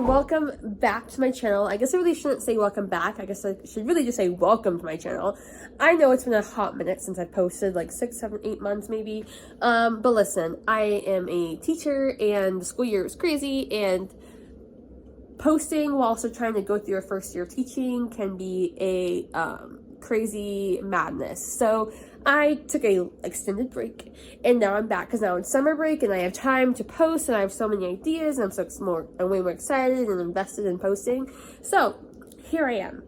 welcome back to my channel. I guess I really shouldn't say welcome back. I guess I should really just say welcome to my channel. I know it's been a hot minute since I posted, like 6, 7, 8 months maybe. But listen, I am a teacher and the school year was crazy, and posting while also trying to go through your first year of teaching can be a crazy madness. So I took a extended break and now I'm back because now it's summer break and I have time to post and I have so many ideas and I'm way more excited and invested in posting. So here I am.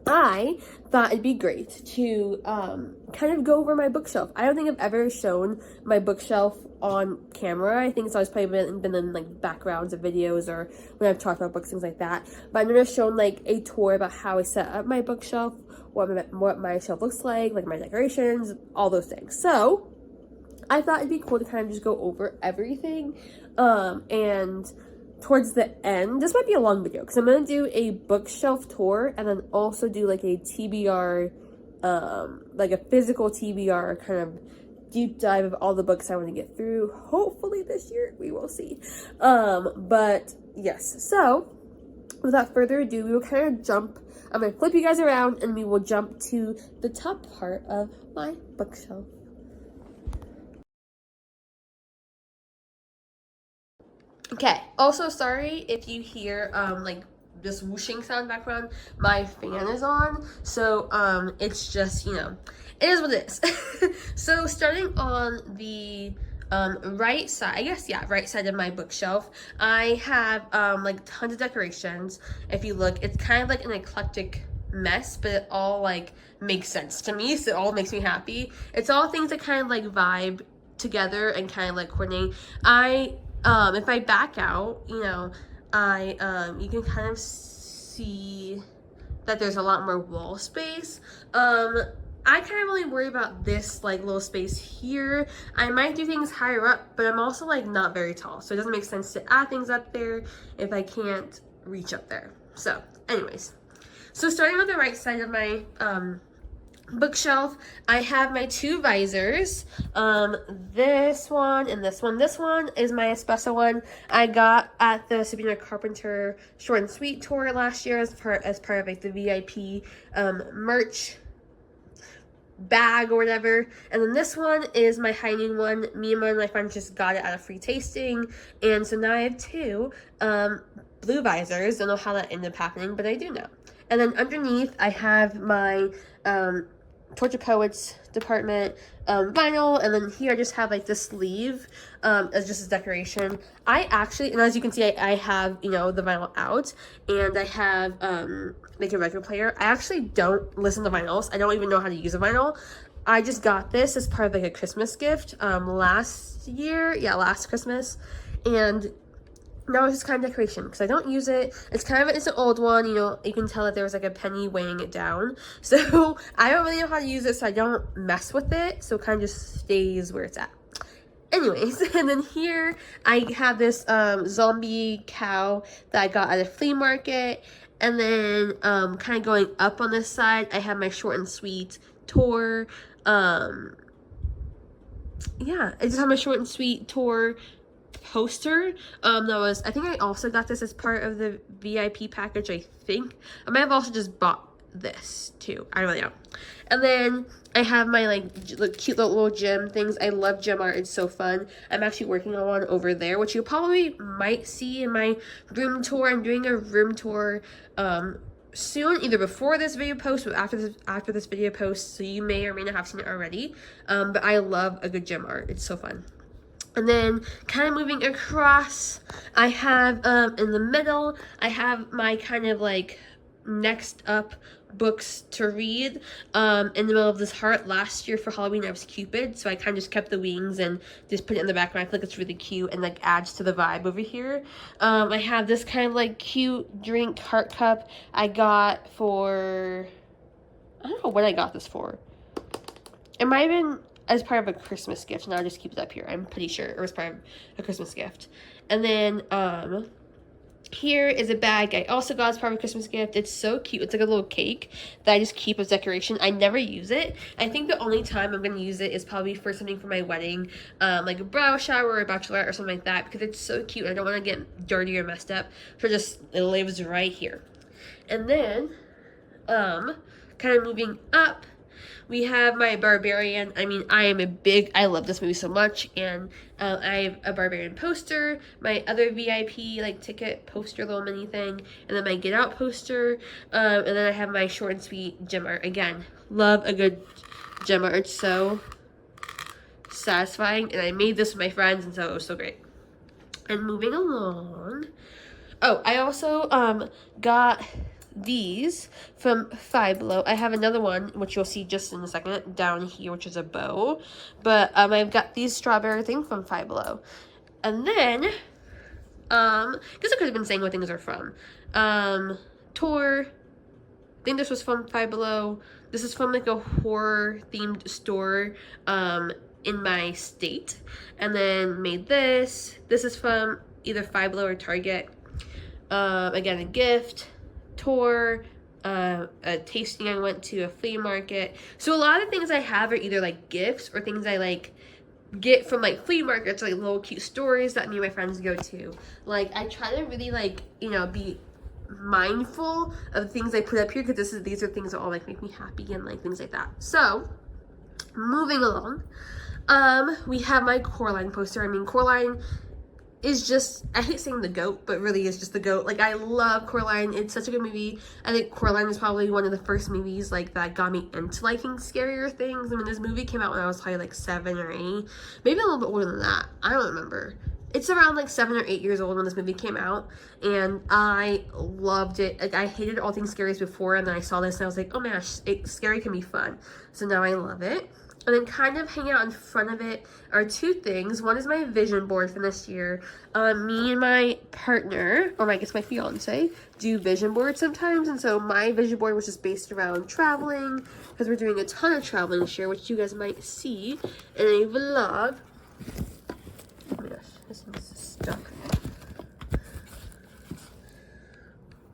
I thought it'd be great to kind of go over my bookshelf. I don't think I've ever shown my bookshelf on camera. I think it's always probably been in like backgrounds of videos or when I've talked about books, things like that. But I've never shown like a tour about how I set up my bookshelf, what my shelf looks like my decorations, all those things. So I thought it'd be cool to kind of just go over everything. And towards the end, this might be a long video because I'm going to do a bookshelf tour and then also do like a TBR, like a physical TBR kind of deep dive of all the books I want to get through. Hopefully this year, we will see. But yes, so without further ado, we will kind of jump. I'm going to flip you guys around and we will jump to the top part of my bookshelf. Okay, also sorry if you hear like this whooshing sound background. My fan is on, so it's just, you know, it is what it is. So starting on the right side, I guess, yeah, right side of my bookshelf, I have like tons of decorations. If you look, it's kind of like an eclectic mess, but it all like makes sense to me, so it all makes me happy. It's all things that kind of like vibe together and kind of like coordinate. If I back out, you know, you can kind of see that there's a lot more wall space. I kind of really worry about this like little space here. I might do things higher up, but I'm also like not very tall, so it doesn't make sense to add things up there if I can't reach up there. So anyways, so starting on the right side of my bookshelf, I have my 2 visors, this one and this one. This one is my espresso one I got at the Sabrina Carpenter Short and Sweet tour last year as part of like the VIP merch bag or whatever. And then this one is my high noon one. Me and one of my friends just got it at a free tasting, and so now I have 2 blue visors. Don't know how that ended up happening, but I do know. And then underneath I have my Torture Poets department vinyl, and then here I just have like this sleeve as just a decoration. I actually, and as you can see, I have, you know, the vinyl out, and I have like a record player. I actually don't listen to vinyls. I don't even know how to use a vinyl. I just got this as part of like a Christmas gift last Christmas, and now it's just kind of decoration because I don't use it. It's an old one, you know, you can tell that there was like a penny weighing it down. So I don't really know how to use it, so I don't mess with it. So it kind of just stays where it's at. Anyways, and then here I have this zombie cow that I got at a flea market. And then kind of going up on this side, I have my Short and Sweet tour. Yeah, I just have my Short and Sweet tour poster. I think I also got this as part of the VIP package. I think I might have also just bought this too, I don't really know. And then I have my like cute little gem things. I love gem art, it's so fun. I'm actually working on one over there, which you probably might see in my room tour. I'm doing a room tour soon, either before this video post or after this video post, so you may or may not have seen it already. But I love a good gem art, it's so fun. And then kind of moving across, I have in the middle, I have my kind of like next up books to read. In the middle of this heart, last year for Halloween I was Cupid, so I kind of just kept the wings and just put it in the background. I feel like it's really cute and like adds to the vibe over here. I have this kind of like cute drink heart cup I got for, I don't know what I got this for. It might have been as part of a Christmas gift, and I'll just keep it up here. I'm pretty sure it was part of a Christmas gift. And then Here is a bag I also got as part of a Christmas gift. It's so cute. It's like a little cake that I just keep as decoration. I never use it. I think the only time I'm going to use it is probably for something for my wedding, like a bridal shower or a bachelorette or something like that, because it's so cute. I don't want to get dirty or messed up. So it lives right here. And then, kind of moving up, we have my Barbarian. I mean, I love this movie so much, and I have a Barbarian poster, my other VIP, like, ticket poster, little mini thing, and then my Get Out poster, and then I have my Short and Sweet gem art. Again, love a good gem art. It's so satisfying, and I made this with my friends, and so it was so great. And moving along, oh, I also, got these from Five Below. I have another one, which you'll see just in a second, down here, which is a bow. But, I've got these strawberry things from Five Below. And then, I guess I could have been saying what things are from. Tour. I think this was from Five Below. This is from, like, a horror-themed store, in my state. And then made this. This is from either Five Below or Target. Again, a gift. Tour, a tasting I went to, a flea market. So a lot of things I have are either like gifts or things I like get from like flea markets, like little cute stories that me and my friends go to. Like, I try to really, like, you know, be mindful of the things I put up here, because these are things that all like make me happy and like things like that. So moving along, we have my Coraline poster. I mean, Coraline is just, I hate saying the GOAT, but really is just the GOAT. Like, I love Coraline. It's such a good movie. I think Coraline is probably one of the first movies, like, that got me into liking scarier things. I mean, this movie came out when I was probably, like, 7 or 8. Maybe a little bit older than that. I don't remember. It's around, like, 7 or 8 years old when this movie came out, and I loved it. Like, I hated all things scary before, and then I saw this, and I was like, oh my gosh, scary can be fun. So now I love it. And then kind of hanging out in front of it are two things. One is my vision board from this year. Me and my partner, or I guess my fiance, do vision boards sometimes. And so my vision board was just based around traveling, because we're doing a ton of traveling this year, which you guys might see in a vlog. Oh my gosh, this thing's stuck.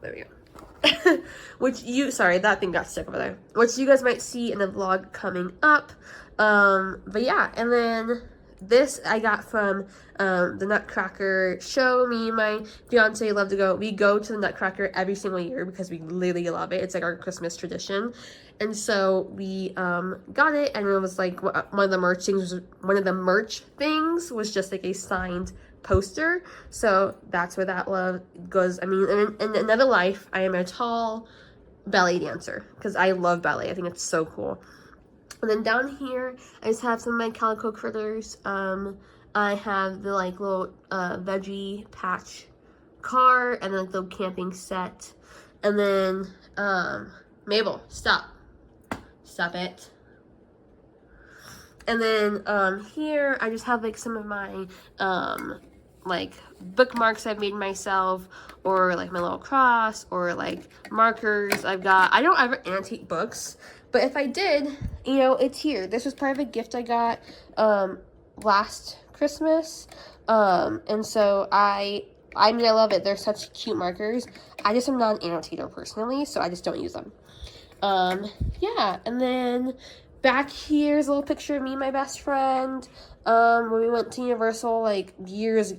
There we go. Sorry, that thing got stuck over there. Which you guys might see in a vlog coming up. But yeah, and then this I got from the Nutcracker show. Me and my fiance love to go. We go to the Nutcracker every single year because we literally love it. It's like our Christmas tradition. And so we got it, and it was like one of the merch things was just like a signed poster. So that's where that love goes. I mean, in another life, I am a tall ballet dancer because I love ballet. I think it's so cool. And then down here, I just have some of my calico critters. I have the like little veggie patch car, and then the camping set. And then Mabel, stop it. And then here I just have like some of my like bookmarks I've made myself, or like my little cross, or like markers I've got. I don't ever annotate books, but if I did, you know, it's here. This was part of a gift I got last Christmas, and so I mean, I love it. They're such cute markers. I just am not an annotator personally, so I just don't use them. Yeah, and then back here is a little picture of me and my best friend when we went to Universal like years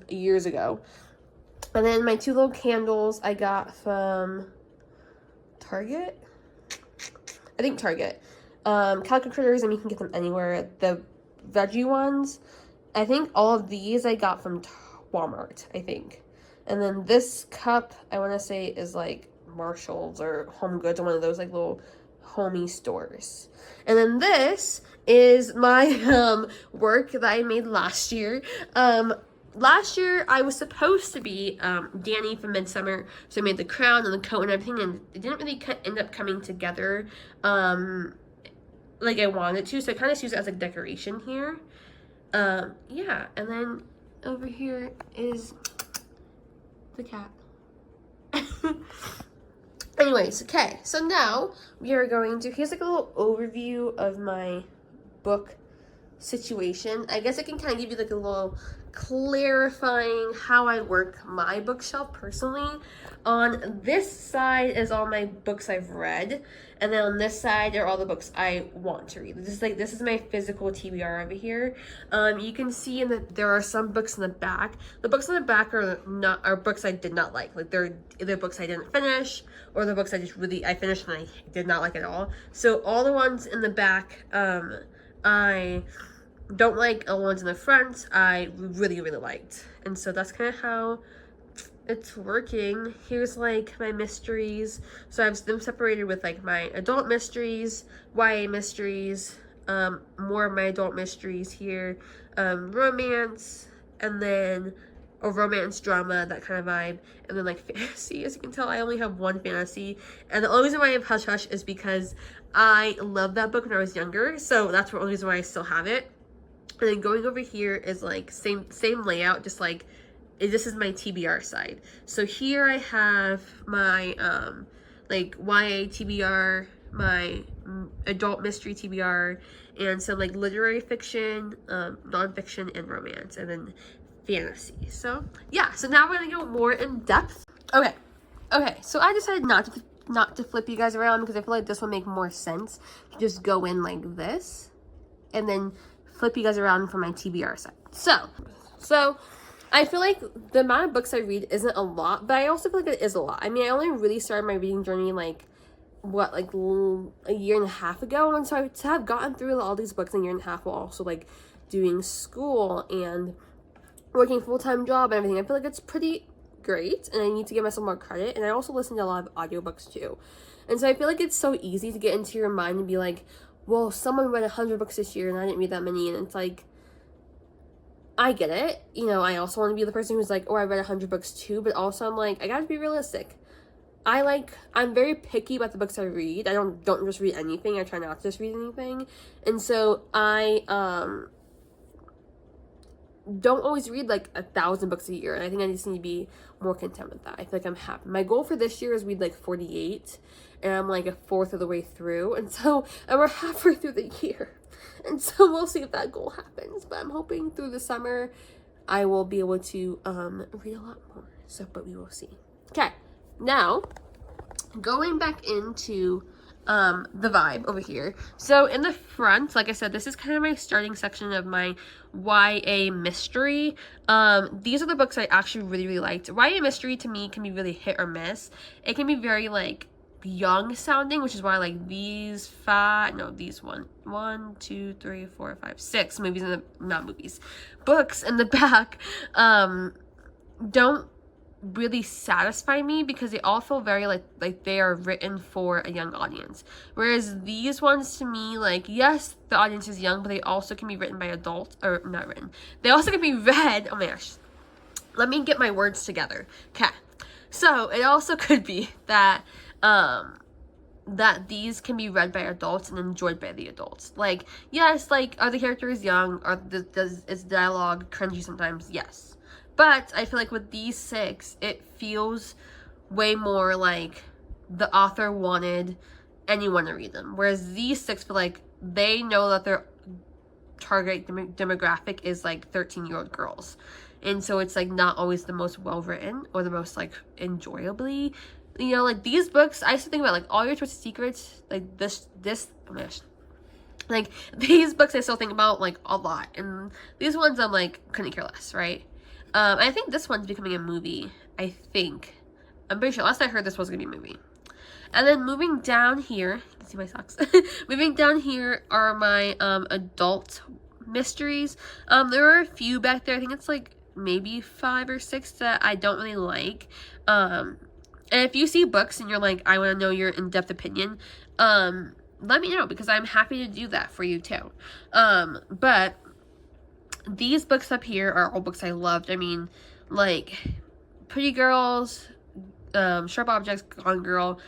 ago. And then my two little candles I got from Target. I think Target. Calico critters, and you can get them anywhere. The veggie ones, I think all of these I got from Walmart, I think. And then this cup, I want to say, is like Marshall's or Home Goods, or one of those like little homey stores. And then this is my work that I made last year. Last year I was supposed to be Danny from Midsummer, so I made the crown and the coat and everything, and it didn't really end up coming together like I wanted to, so I kind of use it as a decoration here. Yeah, and then over here is the cat. Anyways, okay, so now we are going to, here's like a little overview of my book situation. I guess I can kind of give you like a little clarifying how I work my bookshelf personally. On this side is all my books I've read, and then on this side are all the books I want to read. This is my physical TBR over here. You can see there are some books in the back. The books in the back are books I did not like. Like they're either books I didn't finish or the books I finished and I did not like at all. So all the ones in the back I don't like, the ones in the front I really liked. And so that's kind of how it's working. Here's like my mysteries. So I have them separated with like my adult mysteries, YA mysteries, more of my adult mysteries here, romance, and then a romance drama, that kind of vibe, and then like fantasy. As you can tell, I only have one fantasy, and the only reason why I have Hush Hush is because I loved that book when I was younger, so that's the only reason why I still have it. And then going over here is like same layout, just like this is my TBR side. So here I have my like YA TBR, my adult mystery TBR, and some like literary fiction, nonfiction, and romance, and then fantasy. So yeah, so now we're gonna go more in depth. Okay, so I decided not to flip you guys around because I feel like this will make more sense to just go in like this and then flip you guys around for my TBR side. So I feel like the amount of books I read isn't a lot, but I also feel like it is a lot. I mean, I only really started my reading journey like a year and a half ago, and so to have gotten through all these books in a year and a half while also like doing school and working a full-time job and everything, I feel like it's pretty great, and I need to give myself more credit. And I also listen to a lot of audiobooks too, and so I feel like it's so easy to get into your mind and be like, well, someone read 100 books this year and I didn't read that many. And it's like, I get it, you know, I also want to be the person who's like, oh, I read 100 books too, but also I'm like, I gotta be realistic. I'm very picky about the books I read. I don't just read anything. I try not to just read anything. And so I don't always read like 1,000 books a year, and I think I just need to be more content with that. I feel like I'm happy. My goal for this year is read like 48, and I'm like a fourth of the way through, and we're halfway through the year, and so we'll see if that goal happens. But I'm hoping through the summer I will be able to read a lot more. So, but we will see. Okay, now going back into the vibe over here. So in the front, like I said, this is kind of my starting section of my YA mystery. These are the books I actually really liked. YA mystery to me can be really hit or miss. It can be very like young sounding, which is why I like these six movies in the, not movies, books in the back, don't really satisfy me because they all feel very like they are written for a young audience, whereas these ones to me, like, yes, the audience is young, but they also can be written by adults, or not written, they also can be read, oh my gosh, let me get my words together. Okay, so it also could be that that these can be read by adults and enjoyed by the adults. Like, yes, like, are the characters young, or is dialogue cringy sometimes? Yes. But I feel like with these six, it feels way more like the author wanted anyone to read them. Whereas these six feel like they know that their target demographic is like 13-year-old girls. And so it's like not always the most well-written or the most like enjoyably, you know, like these books, I used to think about like All Your Twisted Secrets, like this, oh my gosh. Like these books I still think about like a lot. And these ones I'm like, couldn't care less, right? I think this one's becoming a movie. I'm pretty sure. Last I heard, this was gonna be a movie. And then moving down here, you can see my socks. Moving down here are my adult mysteries. There are a few back there. I think it's like maybe 5 or 6 that I don't really like. And if you see books and you're like, I want to know your in-depth opinion, let me know, because I'm happy to do that for you too. But these books up here are all books I loved. I mean, like Pretty Girls, Sharp Objects, Gone Girl,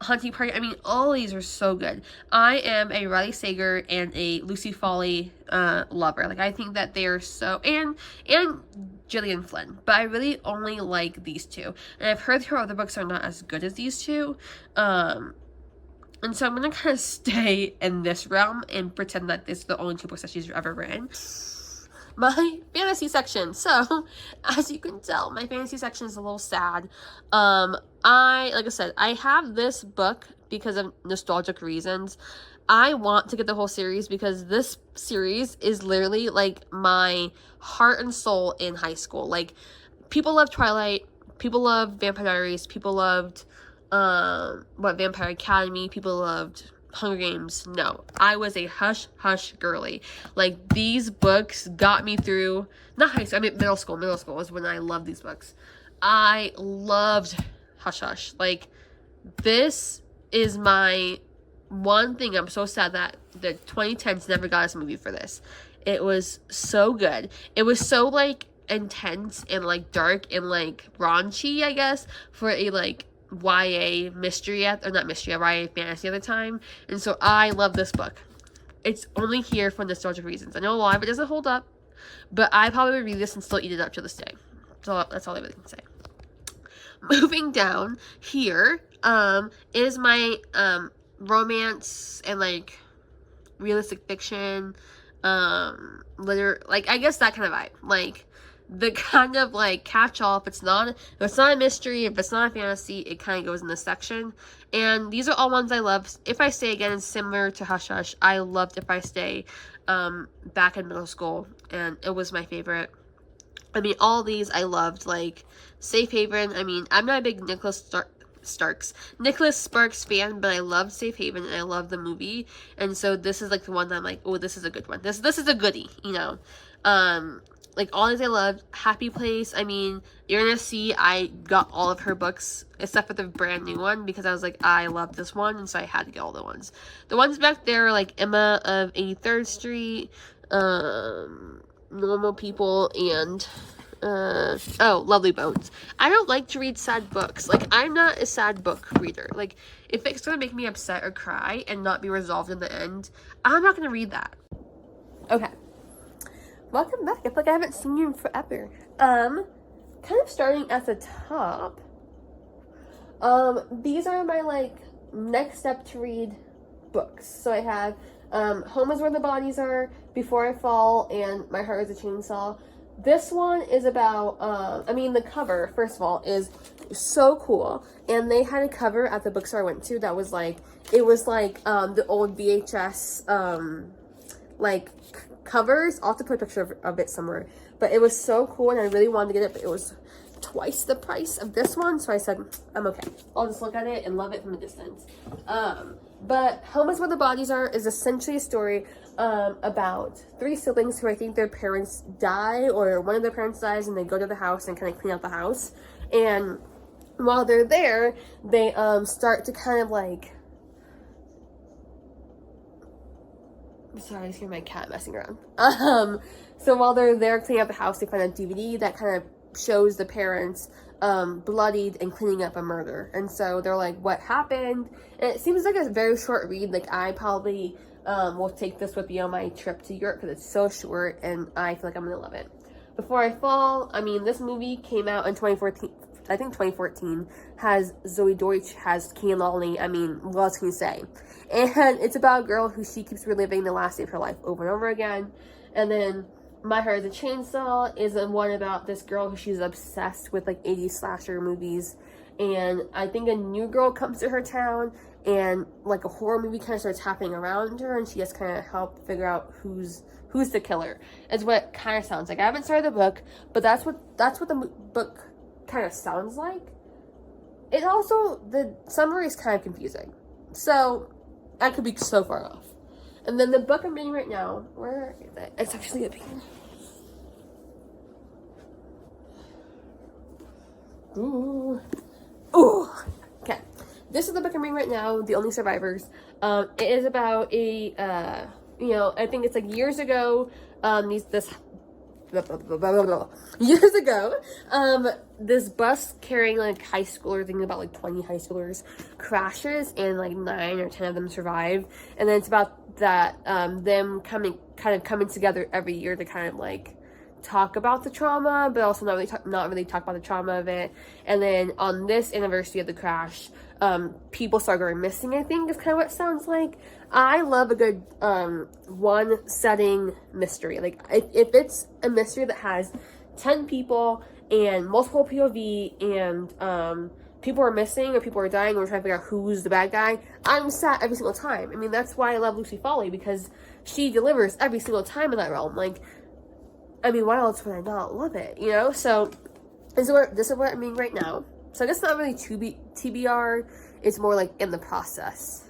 Hunting Party. I mean, all these are so good. I am a Riley Sager and a Lucy Foley lover. Like, I think that they are so, and Gillian Flynn, but I really only like these two. And I've heard her other books are not as good as these two. And so I'm gonna kind of stay in this realm and pretend that this is the only 2 books that she's ever written. My fantasy section. So, as you can tell, my fantasy section is a little sad. Like I said, I have this book because of nostalgic reasons. I want to get the whole series because this series is literally like my heart and soul in high school. Like, people love Twilight, people love Vampire Diaries, people loved Vampire Academy, people loved Hunger Games. No, I was a hush girly. Like, these books got me through, not high school, I mean middle school was when I loved these books. I loved Hush Hush. Like, this is my one thing. I'm so sad that the 2010s never got us a movie for this. It was so good. It was so, like, intense and, like, dark and, like, raunchy, I guess, for a, like, YA mystery or not mystery, YA fantasy at the time. And so I love this book. It's only here for nostalgic reasons. I know a lot of it doesn't hold up, but I probably would read this and still eat it up to this day. So that's all I really can say. Moving down here, is my romance and, like, realistic fiction, like, I guess that kind of vibe. Like, the kind of, like, catch-all. If it's not a mystery, if it's not a fantasy, it kind of goes in this section. And these are all ones I love. If I Stay, again, is similar to Hush Hush. I loved If I Stay back in middle school, and it was my favorite. I mean, all these I loved. Like, Safe Haven. I mean, I'm not a big Nicholas Sparks fan, but I loved Safe Haven, and I loved the movie. And so this is, like, the one that I'm like, oh, this is a good one. This is a goodie, you know. Like, all these I loved. Happy Place, I mean, you're gonna see I got all of her books, except for the brand new one, because I was like, I love this one, and so I had to get all the ones. The ones back there are, like, Emma of 83rd Street, Normal People, and, Lovely Bones. I don't like to read sad books. Like, I'm not a sad book reader. Like, if it's gonna make me upset or cry and not be resolved in the end, I'm not gonna read that. Okay. Welcome back. I feel like I haven't seen you in forever. Kind of starting at the top. These are my, like, next step to read books. So I have, Home is Where the Bodies Are, Before I Fall, and My Heart is a Chainsaw. This one is about, I mean, the cover, first of all, is so cool. And they had a cover at the bookstore I went to that was, like, it was, like, the old VHS, like, covers. I'll have to put a picture of it somewhere, but it was so cool, and I really wanted to get it, but it was twice the price of this one, so I said, I'm okay, I'll just look at it and love it from a distance. But Home is Where the Bodies Are is essentially a story about 3 siblings who I think their parents die, or one of their parents dies, and they go to the house and kind of clean out the house. And while they're there, they start to kind of, like, sorry, I just hear my cat messing around. So while they're there cleaning up the house, they find a DVD that kind of shows the parents bloodied and cleaning up a murder. And so they're like, what happened? And it seems like a very short read. Like, I probably will take this with me on my trip to Europe because it's so short, and I feel like I'm gonna love it. Before I Fall, I mean, this movie came out in 2014. I think 2014, has Zoe Deutsch, has Kean Lawley. I mean, what else can you say? And it's about a girl who she keeps reliving the last day of her life over and over again. And then My Heart is a Chainsaw is one about this girl who she's obsessed with, like, 80s slasher movies. And I think a new girl comes to her town, and, like, a horror movie kind of starts happening around her, and she has to kind of help figure out who's the killer. Is what it kind of sounds like. I haven't started the book, but that's what the book kind of sounds like. It also, the summary is kind of confusing, so I could be so far off. And then the book I'm reading right now, where is it? It's actually up here. Ooh. Okay, this is the book I'm reading right now, The Only Survivors. It is about a I think it's like years ago, years ago, this bus carrying, like, high schoolers, thinking about, like, 20 high schoolers, crashes, and, like, 9 or 10 of them survive. And then it's about that, them coming together every year to kind of, like, talk about the trauma, but also not really talk about the trauma of it. And then on this anniversary of the crash, people start going missing, I think is kind of what it sounds like. I love a good one setting mystery. Like if it's a mystery that has 10 people and multiple POV and people are missing or people are dying or we're trying to figure out who's the bad guy, I'm sad every single time. I mean, that's why I love Lucy Foley, because she delivers every single time in that realm. Like, I mean, why else would I not love it, you know? So this is what I mean right now. So I guess not really TBR, it's more like in the process.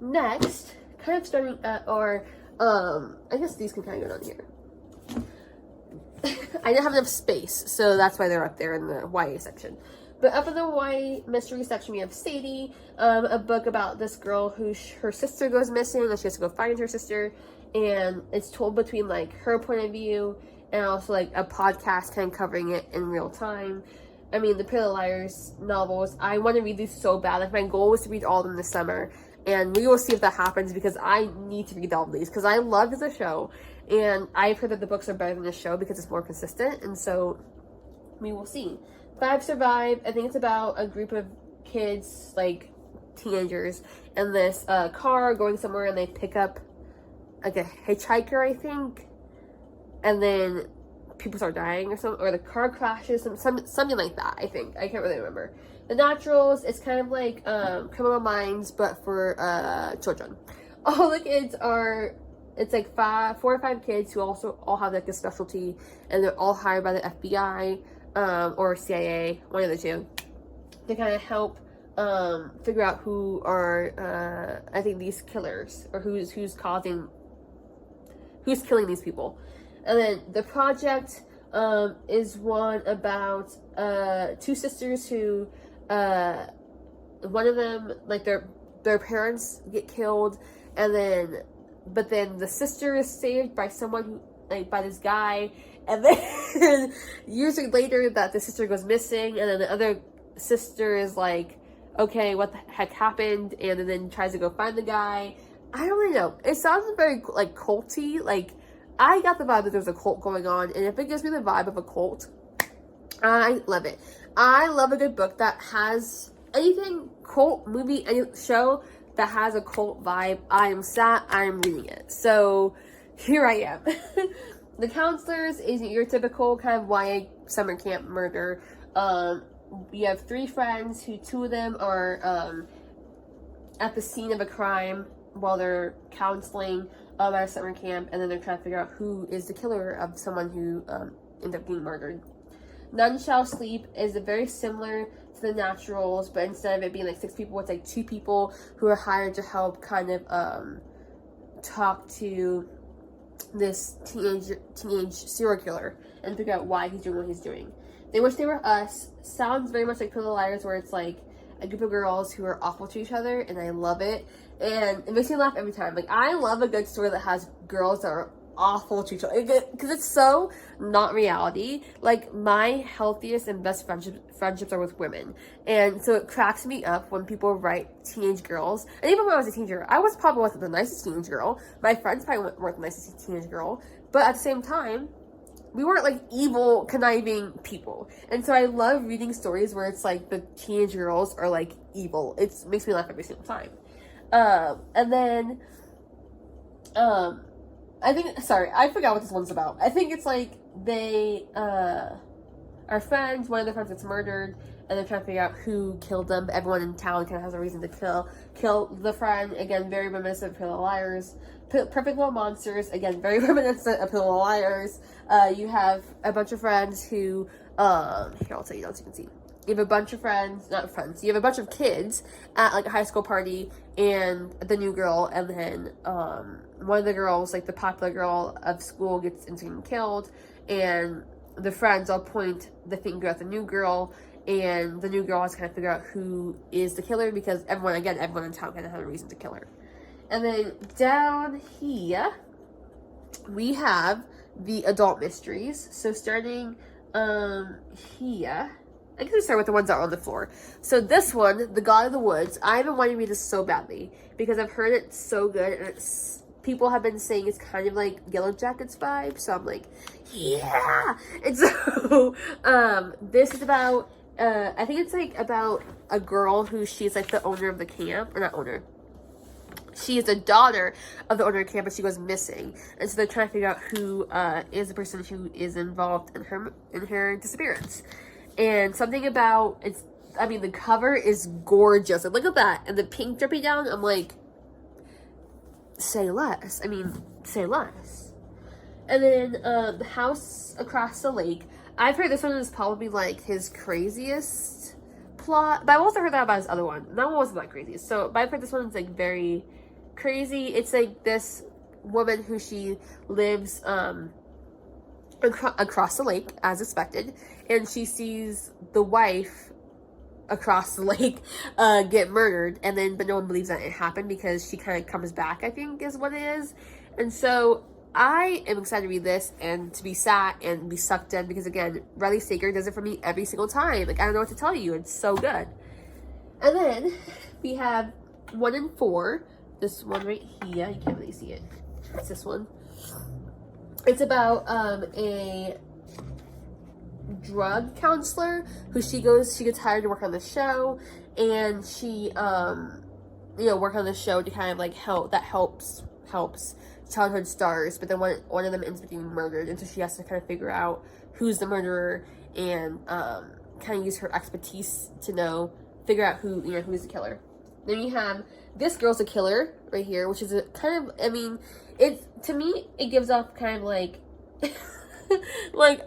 Next, kind of starting at our, I guess these can kind of go down here. I didn't have enough space, so that's why they're up there in the YA section. But up in the YA mystery section, we have Sadie, a book about this girl who her sister goes missing, and she has to go find her sister, and it's told between, like, her point of view, and also, like, a podcast kind of covering it in real time. I mean, the Pretty Little Liars novels, I want to read these so bad. Like, my goal was to read all of them this summer, and we will see if that happens, because I need to read all of these, because I loved the show, and I've heard that the books are better than the show because it's more consistent, and so we will see. 5 Survive, I think it's about a group of kids, like, teenagers, in this car going somewhere, and they pick up, like, a hitchhiker, I think, and then people start dying or something, or the car crashes, something like that, I think. I can't really remember. The Naturals, it's kind of like Criminal Minds, but for children. All the kids are, it's like 4 or 5 kids who also all have like a specialty, and they're all hired by the FBI or CIA, one of the two, to kind of help figure out who are, I think, these killers, or who's killing these people. And then The Project is one about 2 sisters who, one of them, like, their parents get killed, and but then the sister is saved by someone who, like, by this guy, and then years later that the sister goes missing, and then the other sister is like, okay, what the heck happened, and then tries to go find the guy. I don't really know. It sounds very, like, culty. Like, I got the vibe that there's a cult going on, and if it gives me the vibe of a cult, I love it. I love a good book that has anything, cult, movie, any show that has a cult vibe. I am reading it. So here I am. The Counselors is your typical kind of YA summer camp murder. We have 3 friends who 2 of them are at the scene of a crime while they're counseling at a summer camp, and then they're trying to figure out who is the killer of someone who ended up getting murdered. None Shall Sleep is very similar to The Naturals, but instead of it being like 6 people, it's like 2 people who are hired to help kind of talk to this teenage serial killer and figure out why he's doing what he's doing. They Wish They Were Us sounds very much like Pretty Little Liars, where it's like a group of girls who are awful to each other, and I love it. And it makes me laugh every time. Like, I love a good story that has girls that are awful to each other, because it's so not reality. Like, my healthiest and best friendships are with women, and so it cracks me up when people write teenage girls. And even when I was a teenager, I was probably wasn't the nicest teenage girl. My friends probably weren't the nicest teenage girl, but at the same time, we weren't like evil, conniving people. And so I love reading stories where it's like the teenage girls are like evil. It makes me laugh every single time. And then I think, sorry, I forgot what this one's about. I think it's like they are friends, one of their friends gets murdered, and they're trying to figure out who killed them. Everyone in town kind of has a reason to kill the friend. Again, very reminiscent of Pretty Little Liars. Perfect Little Monsters, again, very reminiscent of Pretty Little Liars. You have a bunch of friends who, here, I'll tell you now so you can see. You have a bunch of you have a bunch of kids at like a high school party, and the new girl, and then one of the girls, like the popular girl of school, gets into killed, and the friends all point the finger at the new girl, and the new girl has to kind of figure out who is the killer, because everyone in town kind of had a reason to kill her. And then down here, we have the adult mysteries. So starting here, I guess we start with the ones that are on the floor. So this one, The God of the Woods, I've been wanting to read this so badly because I've heard it's so good, and people have been saying it's kind of like Yellow Jackets vibe. So I'm like, yeah. And so this is about I think it's like about a girl who she's like the owner of the camp, or not owner. She is the daughter of the owner of the camp, but she goes missing, and so they're trying to figure out who is the person who is involved in her disappearance. And something about it's. I mean, the cover is gorgeous. And look at that, and the pink dripping down. I'm like, say less. I mean, say less. And then the house across the lake. I've heard this one is probably like his craziest plot, but I've also heard that about his other one. That one wasn't that crazy. So, but I've heard this one's like very crazy. It's like this woman who she lives across the lake as expected, and she sees the wife across the lake get murdered, and then but no one believes that it happened because she kind of comes back, I think is what it is. And so I am excited to read this and to be sat and be sucked in, because again, Riley Sager does it for me every single time. Like, I don't know what to tell you, it's so good. And then we have 1 and 4. This one right here, you can't really see it. It's this one. It's about a drug counselor who she gets hired to work on the show, and she work on the show to kind of like helps childhood stars, but then one of them ends up being murdered, and so she has to kind of figure out who's the murderer and kind of use her expertise to figure out who's the killer. Then you have This Girl's a Killer right here, which is a kind of, I mean, to me it gives off kind of like like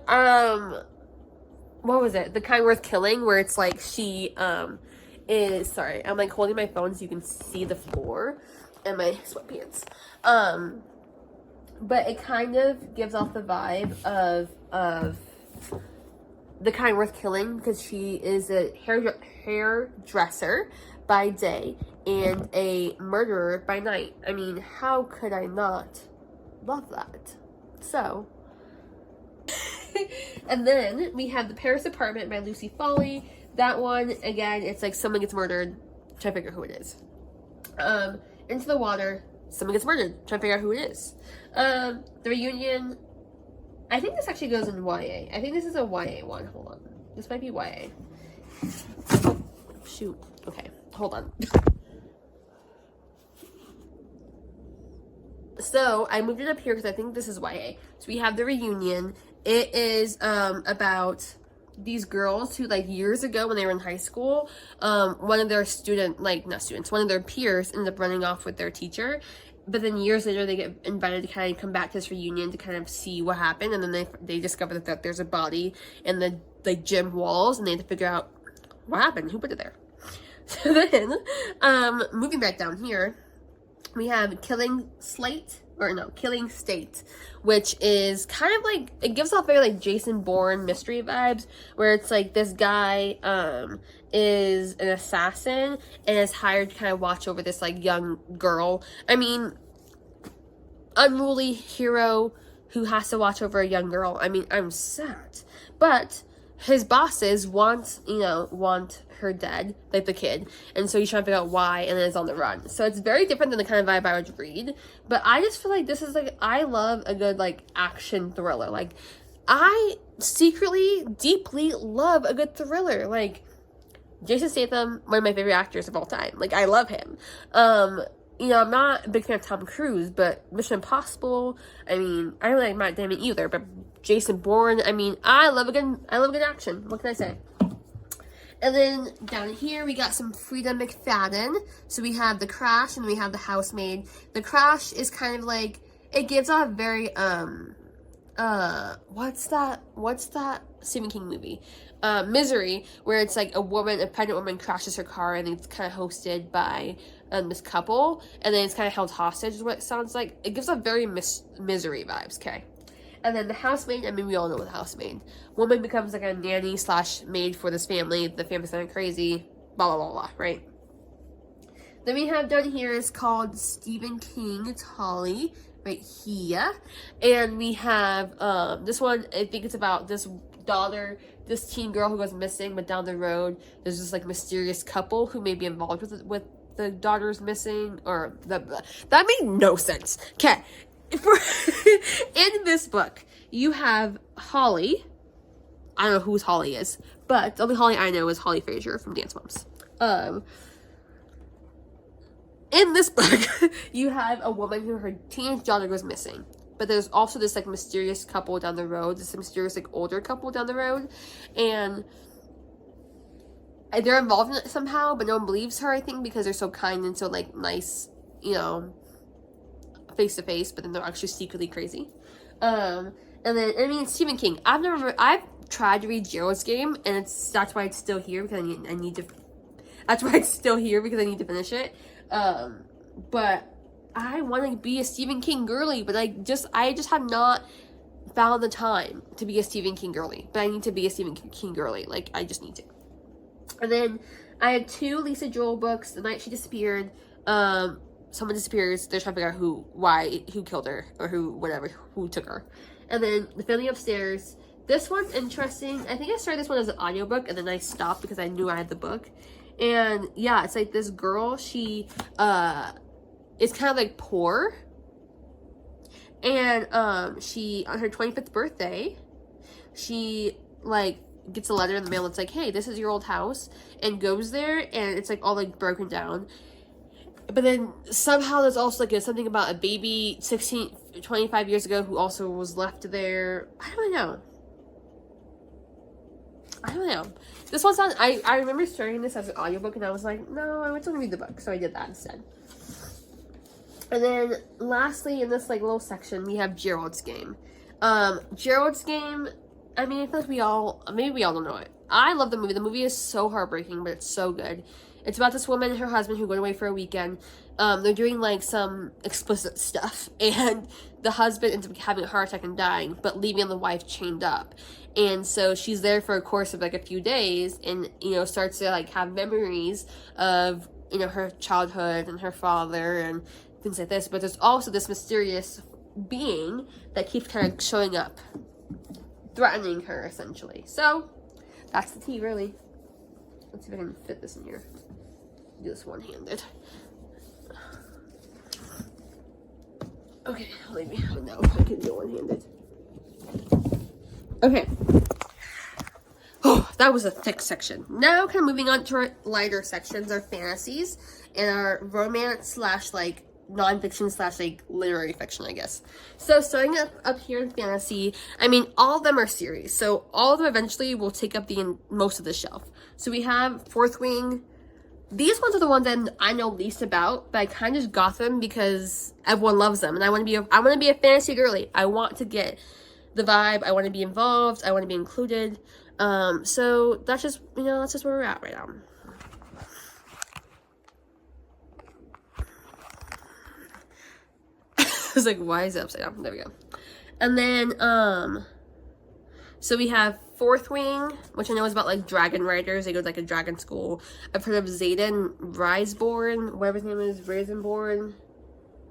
what was it? The Kind Worth Killing, where it's like she is, sorry, I'm like holding my phone so you can see the floor and my sweatpants. But it kind of gives off the vibe of The Kind Worth Killing, because she is a hairdresser by day and a murderer by night. I mean, how could I not love that? So, and then we have The Paris Apartment by Lucy Foley. That one, again, it's like someone gets murdered, try to figure out who it is. Into the Water, someone gets murdered, try to figure out who it is. The Reunion, I think this actually goes in YA. I think this is a YA one. Hold on. This might be YA. Shoot. Okay. Hold on. So, I moved it up here because I think this is YA. So, we have The Reunion. It is about these girls who, like, years ago when they were in high school, one of their one of their peers ended up running off with their teacher. But then years later, they get invited to kind of come back to this reunion to kind of see what happened. And then they discover that there's a body in the gym walls, and they have to figure out what happened, who put it there. So then, moving back down here, we have Killing State, which is kind of like, it gives off very like Jason Bourne mystery vibes, where it's like this guy is an assassin and is hired to kind of watch over this like young girl. I mean, unruly hero who has to watch over a young girl. I mean, I'm sad, but his bosses want her dead, like the kid, and so he's trying to figure out why, and then it's on the run. So it's very different than the kind of vibe I would read, but I just feel like this is like, I love a good like action thriller. Like, I secretly deeply love a good thriller. Like, Jason Statham, one of my favorite actors of all time. Like, I love him. I'm not a big fan of Tom Cruise, but Mission Impossible, I mean, I don't like Matt Damon either, but Jason Bourne, I mean, I love a good action. What can I say? And then down here, we got some Frida McFadden. So we have The Crash and we have The Housemaid. The Crash is kind of like, it gives off very, what's that Stephen King movie? Misery, where it's like a pregnant woman crashes her car, and it's kind of hosted by this couple, and then it's kind of held hostage is what it sounds like. It gives off very Misery vibes, okay? And then The Housemaid, I mean, we all know The Housemaid. Woman becomes like a nanny / maid for this family. The family's kind of crazy, blah, blah, blah, blah, right? Then we have down here is called Stephen King. It's Holly, right here. And we have this one, I think it's about this teen girl who goes missing, but down the road, there's this like mysterious couple who may be involved with the daughter's missing, or that made no sense. Okay. In this book, you have Holly, I don't know who Holly is, but the only Holly I know is Holly Frazier from Dance Moms. In this book, you have a woman who her teenage daughter goes missing. But there's also this, like, mysterious couple down the road. This mysterious, like, older couple down the road. And they're involved in it somehow, but no one believes her, I think, because they're so kind and so, like, nice, you know, face-to-face. But then they're actually secretly crazy. And then, I mean, Stephen King. I've tried to read Gerald's Game, and that's why it's still here, because I need to... That's why it's still here, because I need to finish it. But I want to be a Stephen King girly, but I just have not found the time to be a Stephen King girly. But I need to be a Stephen King girly. Like, I just need to. And then I had 2 Lisa Joel books. The Night She Disappeared. Someone disappears. They're trying to figure out who killed her, or who took her. And then The Family Upstairs. This one's interesting. I think I started this one as an audiobook, and then I stopped because I knew I had the book. And yeah, it's like this girl, she is kind of like poor, and she, on her 25th birthday, she like gets a letter in the mail that's like, hey, this is your old house, and goes there, and it's like all like broken down. But then somehow there's also like something about a baby 25 years ago who also was left there. I don't know. This one sounds... I remember starting this as an audiobook, and I was like, no, I want to read the book. So I did that instead. And then, lastly, in this, like, little section, we have Gerald's Game. Gerald's Game, I mean, I feel like maybe we all don't know it. I love the movie. The movie is so heartbreaking, but it's so good. It's about this woman and her husband who went away for a weekend. They're doing, like, some explicit stuff. And the husband ends up having a heart attack and dying, but leaving the wife chained up. And so she's there for a course of, like, a few days and, you know, starts to, like, have memories of, you know, her childhood and her father and things like this. But there's also this mysterious being that keeps kind of showing up, threatening her, essentially. So, that's the tea, really. Let's see if I can fit this in here. Do this one-handed. Okay, maybe. No, I can do one-handed. Okay. Oh, that was a thick section. Now, kind of moving on to our lighter sections, our fantasies and our romance / like non-fiction / like literary fiction, I guess. So starting up here in fantasy, I mean, all of them are series. So all of them eventually will take up most of the shelf. So we have Fourth Wing. These ones are the ones that I know least about, but I kind of just got them because everyone loves them, and I want to be a fantasy girly. I want to get the vibe. I want to be involved. I want to be included. So that's just, you know, that's just where we're at right now. I was like, why is it upside down? There we go. And then, so we have Fourth Wing, which I know is about, like, dragon riders. They go to, like, a dragon school. I've heard of Xaden Riseborn, whatever his name is, Risenborn.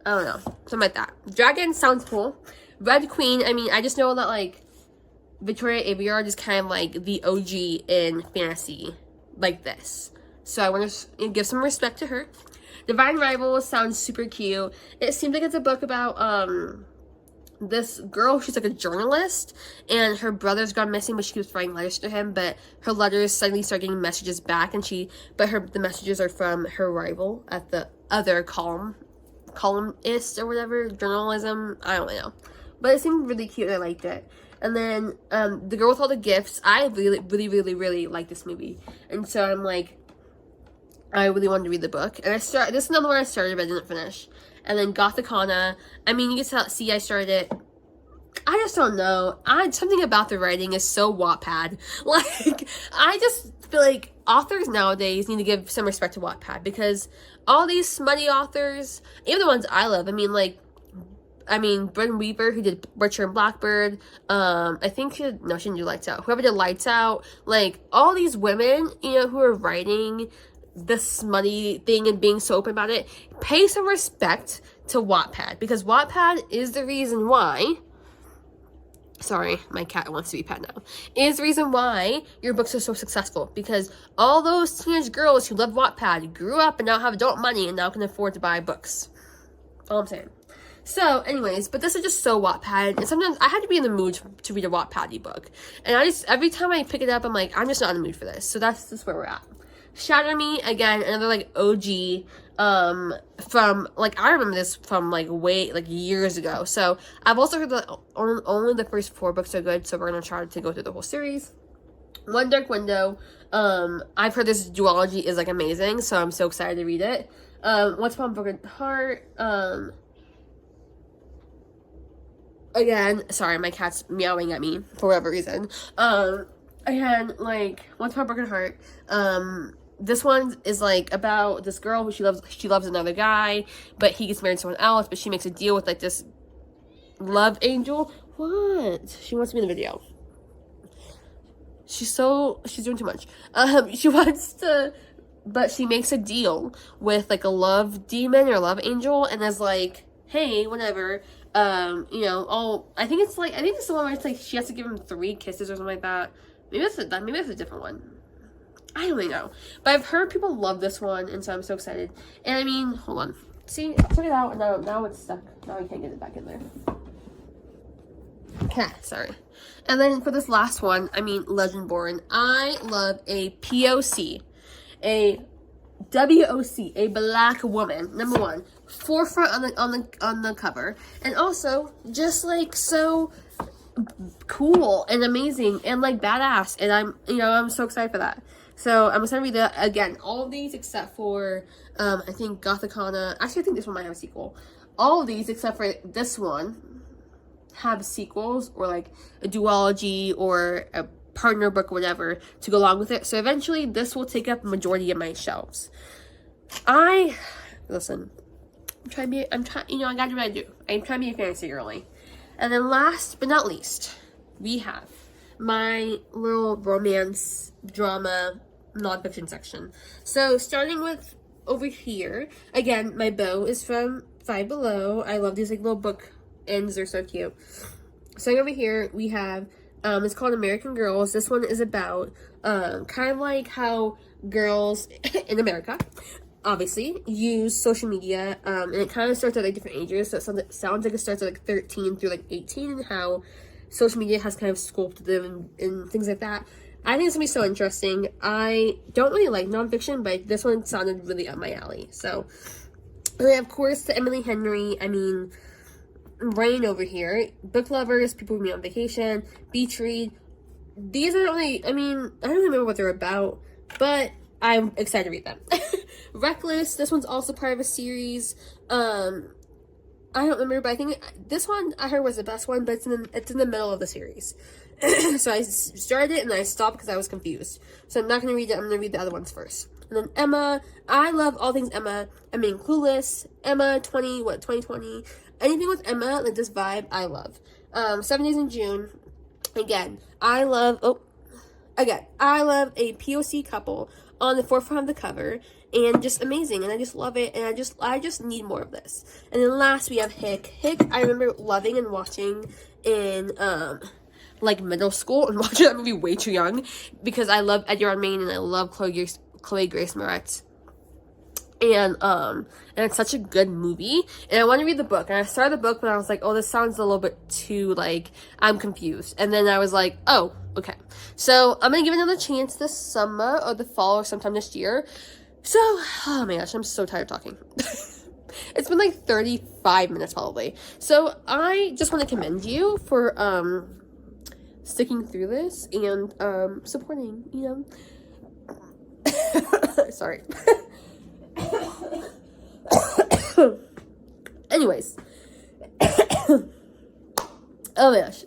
I don't know. Something like that. Dragon sounds cool. Red Queen, I mean, I just know that, like, Victoria Aveyard is kind of, like, the OG in fantasy like this. So I want to give some respect to her. Divine Rivals sounds super cute. It seems like it's a book about, this girl. She's like a journalist, and her brother's gone missing, but she keeps writing letters to him, but her letters suddenly start getting messages back, and the messages are from her rival at the other columnist or whatever, journalism, I don't know. But it seemed really cute, and I liked it. And then, The Girl with All the Gifts, I really like this movie. And so I'm like, I really wanted to read the book. And this is another one I started, but I didn't finish. And then Gothicana, I mean, you can see I started it. I just don't know. Something about the writing is so Wattpad. Like, I just feel like authors nowadays need to give some respect to Wattpad, because all these smutty authors, even the ones I love, Britton Weaver, who did Butcher and Blackbird, I think she didn't do Lights Out. Whoever did Lights Out, like, all these women, you know, who are writing this smutty thing and being so open about it, pay some respect to Wattpad, because Wattpad is the reason why, sorry, my cat wants to be pet now, is the reason why your books are so successful, because all those teenage girls who love Wattpad grew up and now have adult money and now can afford to buy books. All I'm saying. So, anyways, but this is just so Wattpad, and sometimes I had to be in the mood to read a Wattpad book, and I just, every time I pick it up, I'm like, I'm just not in the mood for this, so that's just where we're at. Shatter Me, again, another, like, OG, from, like, I remember this from, like, way, like, years ago, so I've also heard that only the first 4 books are good, so we're gonna try to go through the whole series. One Dark Window, I've heard this duology is, like, amazing, so I'm so excited to read it. Once Upon a Broken Heart, again, sorry, my cat's meowing at me for whatever reason. Again, like, Once Upon a Broken Heart, this one is, like, about this girl who she loves another guy, but he gets married to someone else, but she makes a deal with, like, this love angel. What? She wants to be in the video. She's doing too much. She wants to, but she makes a deal with, like, a love demon or love angel, and is like, hey, whatever, you know, I think it's the one where it's like she has to give him 3 kisses or something like that. Maybe that's a different one. I don't really know. But I've heard people love this one, and so I'm so excited. And I mean, hold on. See, I took it out, and now it's stuck. Now I can't get it back in there. Okay, sorry. And then for this last one, I mean, Legendborn. I love a POC. A WOC, a black woman, number 1, forefront on the cover, and also just like so cool and amazing and like badass, and I'm so excited for that. So I'm excited to read that again. All of these except for I think Gothicana. Actually, I think this one might have a sequel. All of these except for this one have sequels or like a duology or a partner book or whatever to go along with it. So eventually this will take up a majority of my shelves. Listen, I gotta do what I do. I'm trying to be a fantasy girly. And then last but not least, we have my little romance drama nonfiction section. So starting with over here, again, my bow is from Five Below. I love these like little book ends, they're so cute. Starting over here, we have it's called American Girls. This one is about kind of like how girls in America, obviously, use social media, and it kind of starts at like different ages. So it sounds like it starts at like 13 through like 18, and how social media has kind of sculpted them and things like that. I think it's gonna be so interesting. I don't really like nonfiction, but this one sounded really up my alley. So, and then of course, the Emily Henry, I mean, Rain over here, book lovers, people who meet on vacation, beach read. These are only, I mean, I don't remember what they're about, but I'm excited to read them. Reckless, this one's also part of a series. I don't remember, but I think this one I heard was the best one, but it's in the middle of the series. So I started it and I stopped because I was confused. So I'm not going to read it, I'm going to read the other ones first. And then Emma, I love all things Emma. I mean, Clueless, Emma 2020. Anything with Emma, like this vibe, I love. 7 Days in June. Again, I love a POC couple on the forefront of the cover, and just amazing, and I just love it, and I just need more of this. And then last we have Hick. Hick, I remember loving and watching in like middle school, and watching that movie way too young because I love Edward Main and I love Chloe Grace Moretz. And it's such a good movie, and I want to read the book, and I started the book, but I was like, oh, this sounds a little bit too, like, I'm confused, and then I was like, oh, okay, so I'm gonna give it another chance this summer, or the fall, or sometime this year. So, oh my gosh, I'm so tired of talking. It's been like 35 minutes probably, so I just want to commend you for, sticking through this, and, supporting, you know. Sorry. Anyways. Oh my gosh.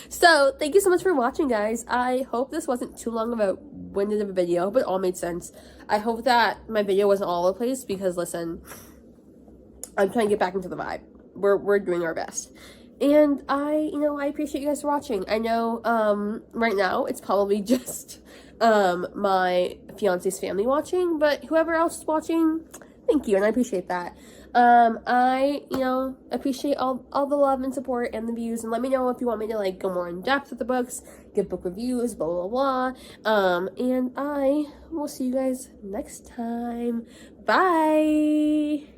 So, thank you so much for watching, guys. I hope this wasn't too long of a winded of a video, but it all made sense. I hope that my video wasn't all over the place, because, listen, I'm trying to get back into the vibe. We're doing our best. And I appreciate you guys for watching. I know, right now, it's probably just, my fiance's family watching, but whoever else is watching, thank you, and I appreciate that. I appreciate all the love and support and the views, and let me know if you want me to, like, go more in depth with the books, give book reviews, blah, blah, blah. And I will see you guys next time. Bye!